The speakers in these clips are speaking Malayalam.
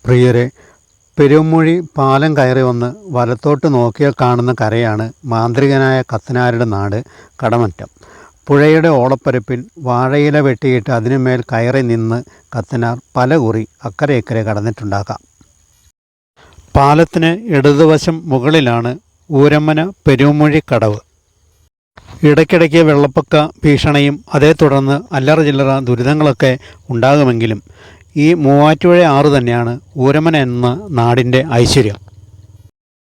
പ്രിയരെ, പെരുമൊഴി പാലം കയറി വന്ന് വലത്തോട്ട് നോക്കിയാൽ കാണുന്ന കരയാണ് മാന്ത്രികനായ കത്തനാരുടെ നാട് കടമറ്റം. പുഴയുടെ ഓളപ്പരപ്പിൽ വാഴയില വെട്ടിയിട്ട് അതിനുമേൽ കയറി നിന്ന് കത്തനാർ പല കുറി അക്കരെ ഇക്കരെ കടന്നിട്ടുണ്ടാകാം. പാലത്തിന് ഇടതുവശം മുകളിലാണ് ഊരമ്മന പെരുമൊഴി കടവ്. ഇടയ്ക്കിടയ്ക്ക് വെള്ളപ്പൊക്ക ഭീഷണിയും അതേ തുടർന്ന് അല്ലറ ചില്ലറ ദുരിതങ്ങളൊക്കെ ഉണ്ടാകുമെങ്കിലും ഈ മൂവാറ്റുപുഴ ആറ് തന്നെയാണ് ഊരമന എന്ന നാടിൻ്റെ ഐശ്വര്യം.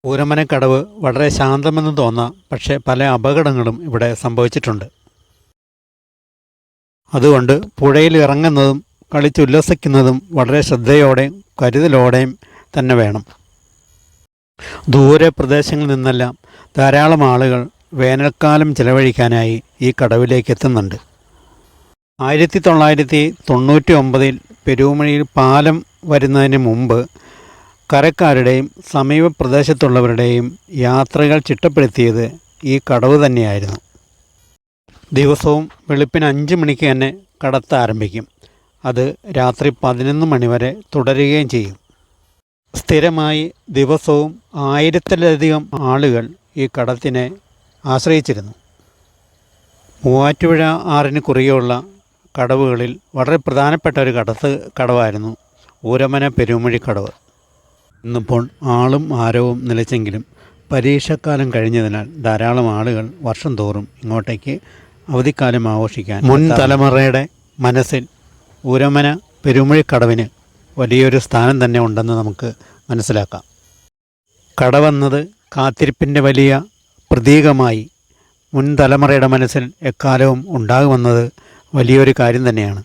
ഊരമനക്കടവ് വളരെ ശാന്തമെന്ന് തോന്നാം, പക്ഷേ പല അപകടങ്ങളും ഇവിടെ സംഭവിച്ചിട്ടുണ്ട്. അതുകൊണ്ട് പുഴയിൽ ഇറങ്ങുന്നതും കളിച്ചുല്ലസിക്കുന്നതും വളരെ ശ്രദ്ധയോടെയും കരുതലോടെയും തന്നെ വേണം. ദൂരെ പ്രദേശങ്ങളിൽ നിന്നെല്ലാം ധാരാളം ആളുകൾ വേനൽക്കാലം ചിലവഴിക്കാനായി ഈ കടവിലേക്ക് എത്തുന്നുണ്ട്. 1999 പെരുമൊഴിയിൽ പാലം വരുന്നതിന് മുമ്പ് കരക്കാരുടെയും സമീപ പ്രദേശത്തുള്ളവരുടെയും യാത്രകൾ ചിട്ടപ്പെടുത്തിയത് ഈ കടവ് തന്നെയായിരുന്നു. ദിവസവും വെളുപ്പിന് 5 മണിക്ക് തന്നെ കടത്ത് ആരംഭിക്കും. അത് രാത്രി 11 മണി വരെ തുടരുകയും ചെയ്യും. സ്ഥിരമായി ദിവസവും 1000-ലധികം ആളുകൾ ഈ കടത്തിനെ ആശ്രയിച്ചിരുന്നു. മൂവാറ്റുപുഴ ആറിന് കുറുകെയുള്ള കടവുകളിൽ വളരെ പ്രധാനപ്പെട്ട ഒരു കടവായിരുന്നു ഊരമന പെരുമൊഴി കടവ്. ഇന്നിപ്പോൾ ആളും ആരവും നിലച്ചെങ്കിലും പരീക്ഷക്കാലം കഴിഞ്ഞതിനാൽ ധാരാളം ആളുകൾ വർഷം തോറും ഇങ്ങോട്ടേക്ക് അവധിക്കാലം ആഘോഷിക്കാൻ മുൻ തലമുറയുടെ മനസ്സിൽ ഊരമന പെരുമൊഴി കടവിന് വലിയൊരു സ്ഥാനം തന്നെ ഉണ്ടെന്ന് നമുക്ക് മനസ്സിലാക്കാം. കടവെന്നത് കാത്തിരിപ്പിൻ്റെ വലിയ പ്രതീകമായി മുൻ തലമുറയുടെ മനസ്സിൽ എക്കാലവും ഉണ്ടാകുമെന്നത് വലിയൊരു കാര്യം തന്നെയാണ്.